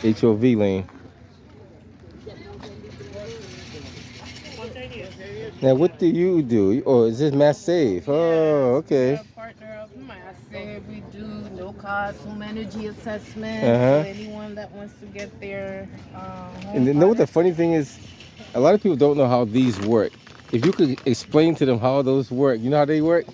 HOV lane. Now, what do you do? Oh, is this Mass Save? Oh, Yes, we're okay. a partner of Massive. We do no cost home energy assessment. So Uh huh. anyone that wants to get their And home you know what the audit. funny thing is? A lot of people don't know how these work. If you could explain to them how those work, you know how they work?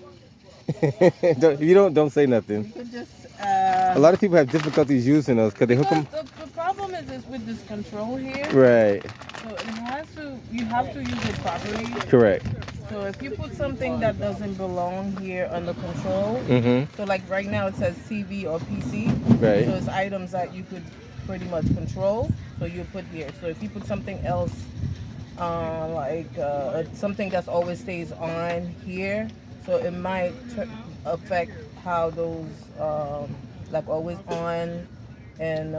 If you don't say nothing. You could just A lot of people have difficulties using those because they hook because them. the problem is with this control here. Right. So it has to you have to use it properly. Correct. So if you put something that doesn't belong here under control, Mm-hmm. so like right now it says TV or PC, Right. so it's items that you could pretty much control. So you put here. So if you put something else, something that's always stays on here, so it might affect how those like always on and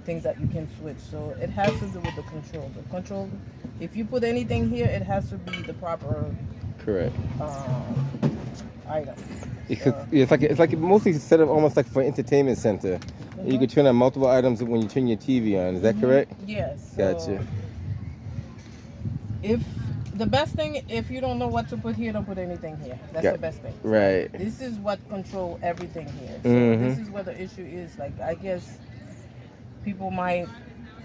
things that you can switch. So it has to do with the control. The control, if you put anything here, it has to be the proper Correct. item. Because So, it's like mostly set up almost like for entertainment center. You could turn on multiple items when you turn your TV on. Is that correct? yes. So Gotcha. if the best thing, if you don't know what to put here, don't put anything here. That's Got- the best thing. Right. This is what control everything here. So this is where the issue is. Like I guess people might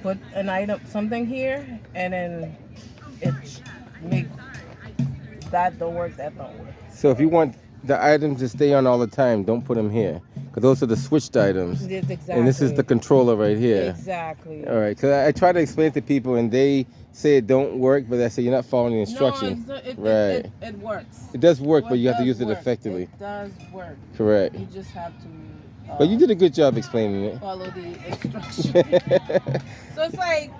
put an item something here and then it make that don't work, that don't work. So if you want the items to stay on all the time, don't put them here. Because those are the switched items. Yes, exactly. And this is the controller right here. Exactly. All right. Because I try to explain to people and they say it don't work, but I say you're not following the instructions. No, Right. it works. It does work, Well, but you have to does use it work. effectively. It does work. Correct. You just have to But you did a good job explaining it. follow the instructions. So it's like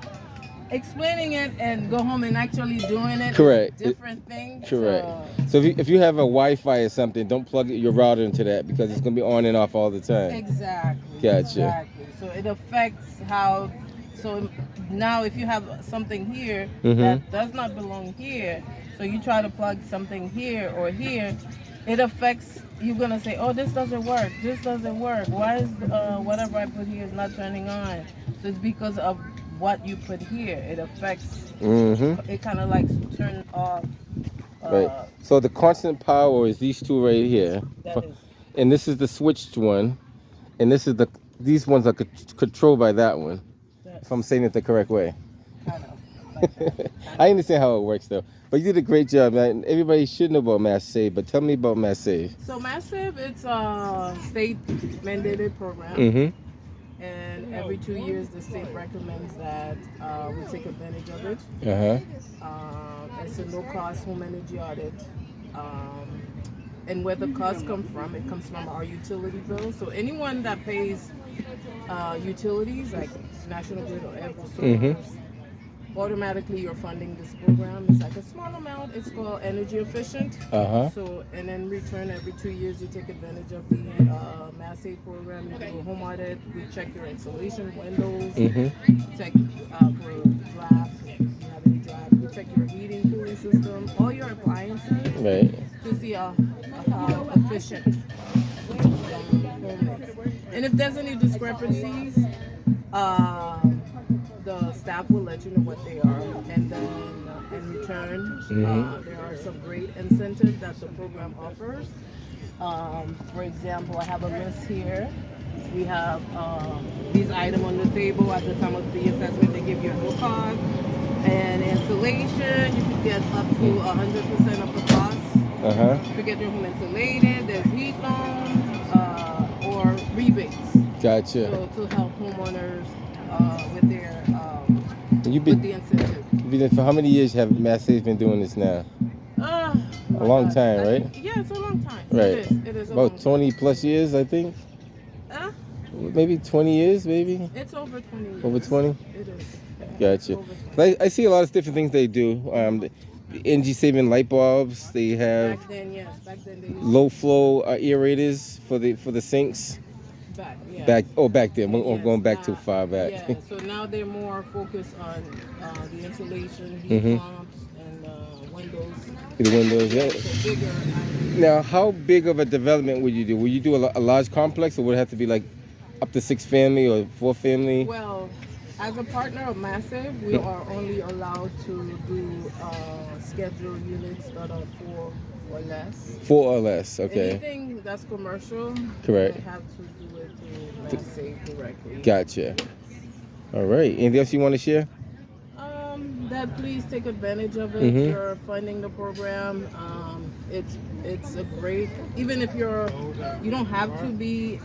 explaining it and go home and actually doing it. Correct. Different things. Correct. So if you have a Wi-Fi or something, don't plug your router into that because it's gonna be on and off all the time. Exactly. Gotcha. Exactly. So it affects how. So now, if you have something here Mhm. that does not belong here, so you try to plug something here or here, it affects. You're gonna say, "Oh, this doesn't work. This doesn't work. Why is whatever I put here is not turning on?" So it's because of what you put here. It affects. Mm-hmm. It kind of like turn off. Right. So the constant power is these two right here, That is. and this is the switched one, and this is these ones are controlled by that one. If I'm saying it the correct way. Kind of. Like that. I understand how it works though. But you did a great job, man. Everybody should know about Mass Save, but tell me about Mass Save. So Massive, it's a state mandated program, Mm-hmm. and every 2 years the state recommends that we take advantage of it. Uh-huh. It's a no-cost home energy audit, and where the costs come from, it comes from our utility bill. So anyone that pays utilities like National Grid or Eversource, automatically you're funding this program. It's like a small amount. It's called energy efficient. Uh-huh. So, and in return, every 2 years you take advantage of the Mass Aid program. You do a home audit. We check your insulation windows. Check for draft. If you have any draft. We check your heating, cooling system, all your appliances Right. to see how efficient home is. And if there's any discrepancies, the staff will let you know what they are, and then in return, there are some great incentives that the program offers. For example, I have a list here. We have these items on the table. At the time of the assessment, they give you a no cost. And installation, you can get up to 100% of the cost Uh-huh. to get your home insulated. There's heat loans or rebates. Gotcha. So to help homeowners with their You've with the been incentive. for how many years have Mass Save been doing this now? A long time, right? Yeah, it's a long time. Right. It is a long About 20 plus years, I think. time. Maybe 20 years, maybe. It's over 20 years. Over 20? It is. Gotcha. Over 20. I see a lot of different things they do. The energy saving light bulbs. They have Back then, yes. Back then they used low flow aerators for the sinks. back, yeah. Back then. We're Yes, going back too far back. Yeah, so now they're more focused on the insulation, heat pumps, and windows. The windows. Yeah. So bigger. Now, how big of a development would you do? Would you do a large complex, or would it have to be like up to 6 family or 4 family? Well, As a partner of Massive, we are only allowed to do scheduled units that are 4 or less. 4 or less. Okay. Anything that's commercial, Correct. they have to do it through Massive directly. Gotcha. All right. Anything else you want to share? That please take advantage of it. Mhm. You're funding the program. It's a great. Even if you don't have to be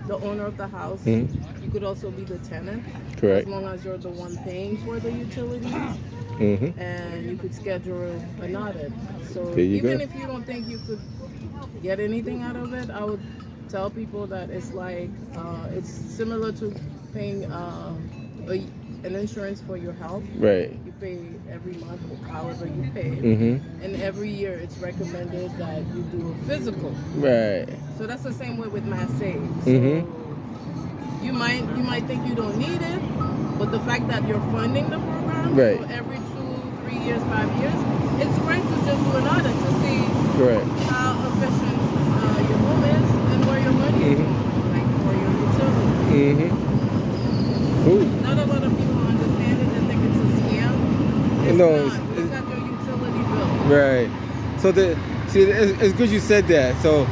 the owner of the house. Mhm. You could also be the tenant. Correct. As long as you're the one paying for the utilities, Mm-hmm. and you could schedule an audit. So There you even go. if you don't think you could get anything out of it, I would tell people that it's like it's similar to paying an insurance for your health. Right. You pay every month, however you pay, Mm-hmm. and every year it's recommended that you do a physical. Right. So that's the same way with Mass Save. So Mhm. you might think you don't need it, but the fact that you're funding the program, Right. so every 2, 3 years, 5 years, it's great to just do an audit to see Correct. how efficient your home is and where your money is Mhm. going, like for your utility. Mm-hmm. Cool. Not a lot of people understand it and think it's a scam. It's No, not. it's- Look at your utility bill. Right. So it's good you said that. So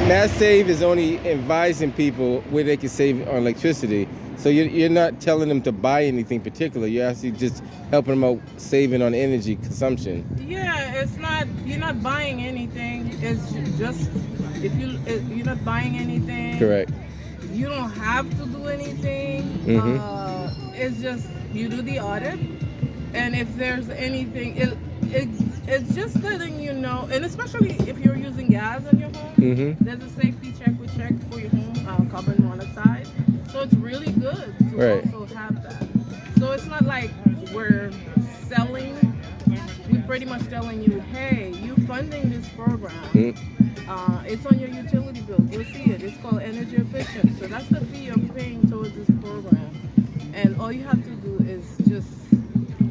Mass Save is only advising people where they can save on electricity. So you're not telling them to buy anything particular. You're actually just helping them out saving on energy consumption. Yeah, it's not. You're not buying anything. It's just you're not buying anything. Correct. You don't have to do anything. Mhm. It's just you do the audit, and if there's anything, it's just letting you know. And especially if you're using gas in your home, Mm-hmm. there's a safety check we check for your home, carbon monoxide. So it's really good to Right. also have that. So it's not like we're selling. We're pretty much telling you, hey, you funding this program. Mm-hmm. It's on your utility bill. You'll see it. It's called energy efficient. So that's the fee you're paying towards this program. And all you have to do is just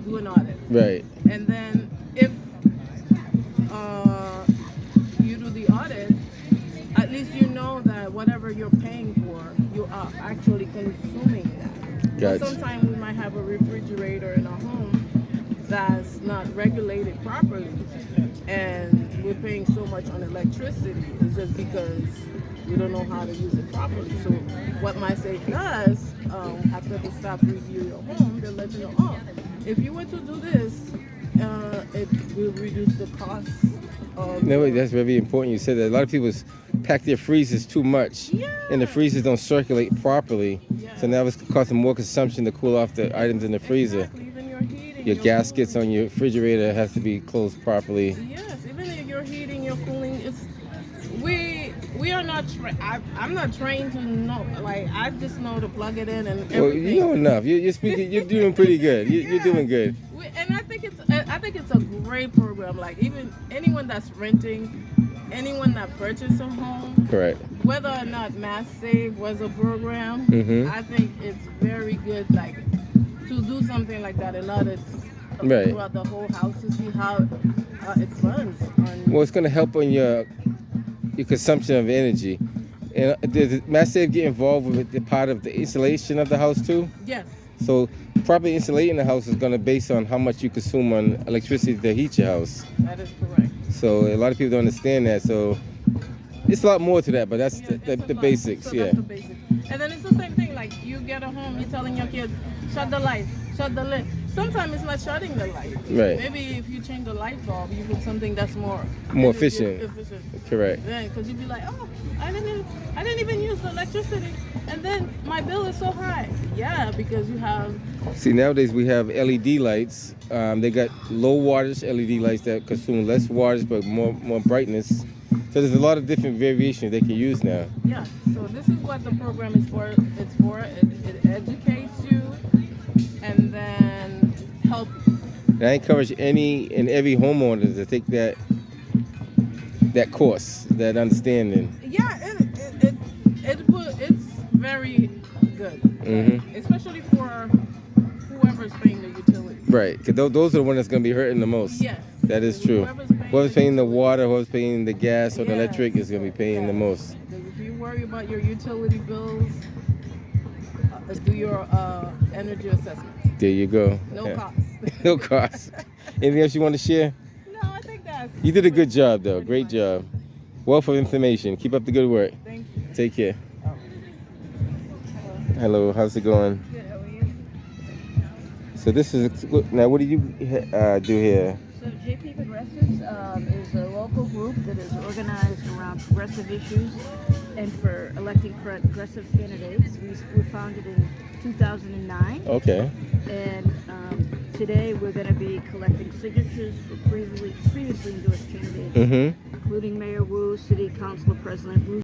do an audit. Right. And then if you do the audit, at least you know that whatever you're paying for, you are actually consuming that. Gotcha. But sometimes we might have a refrigerator in our home that's not regulated properly, and we're paying so much on electricity. It's just because you don't know how to use it properly. So what MySafe does, after the staff review your home, they'll let you know, oh, if you were to do this, it will reduce the cost of No, that's very important. You said that a lot of people pack their freezers too much, and the freezers don't circulate properly. Yeah. So now it's causing more consumption to cool off the items in the freezer. Exactly. Even your heating, Your gaskets cooling. on your refrigerator has to be closed properly. Yes, even if you're heating, your cooling, it's we are not. I'm not trained to know. Like I just know to plug it in and everything. Well, you know enough. You're speaking. You're doing pretty good. You're Yeah. doing good. And I think it's a great program. Like even anyone that's renting, anyone that purchased a home, Correct. whether or not Mass Save was a program, Mhm. I think it's very good. Like to do something like that and not Right. throughout the whole house to see how it runs. Well, it's going to help on your consumption of energy. And does Mass Save get involved with the part of the installation of the house too? Yes. So properly insulating the house is going to base on how much you consume on electricity to heat your house. That is correct. So a lot of people don't understand that. So it's a lot more to that, but that's Yeah, it's the a lot. basics. So Yeah. that's the basics. And then it's the same thing. Like you get a home, you're telling your kid, shut the light, shut the lit. Sometimes it's not shutting the light. Right. Maybe if you change the light bulb, you put something that's more Efficient. efficient. Correct. Yeah, because you'd be like, oh, I didn't even use the electricity, and then my bill is so high. Yeah, because you have. See, nowadays we have LED lights. They got low wattage LED lights that consume less wattage but more brightness. So there's a lot of different variations they can use now. Yeah. So this is what the program is for. It's for it educates you, and then help. And I encourage any and every homeowner to take that course, that understanding. Yeah, it's very good, Mhm. especially for whoever's paying the utility. Right, because those are the ones that's going to be hurting the most. Yes. That is true. Whoever's paying the water, whoever's paying the gas or the Yes. electric is going to be paying the Yes. most. Because if you worry about your utility bills, do your energy assessment. There you go. No Yeah. cost. No cost. Anything else you want to share? No, I think that's. You did a good job, though. pretty Great much. job. Wealth of information. Keep up the good work. Thank you. Take care. Oh. Hello, how's it going? Good, how are you? So this is now. What do you do here? So JP Progressives is a local group that is organized around progressive issues and for electing progressive candidates. We were founded in 2009, Okay. and today we're going to be collecting signatures for previously endorsed candidates, Mm-hmm. including Mayor Wu, City Councilor President Wu,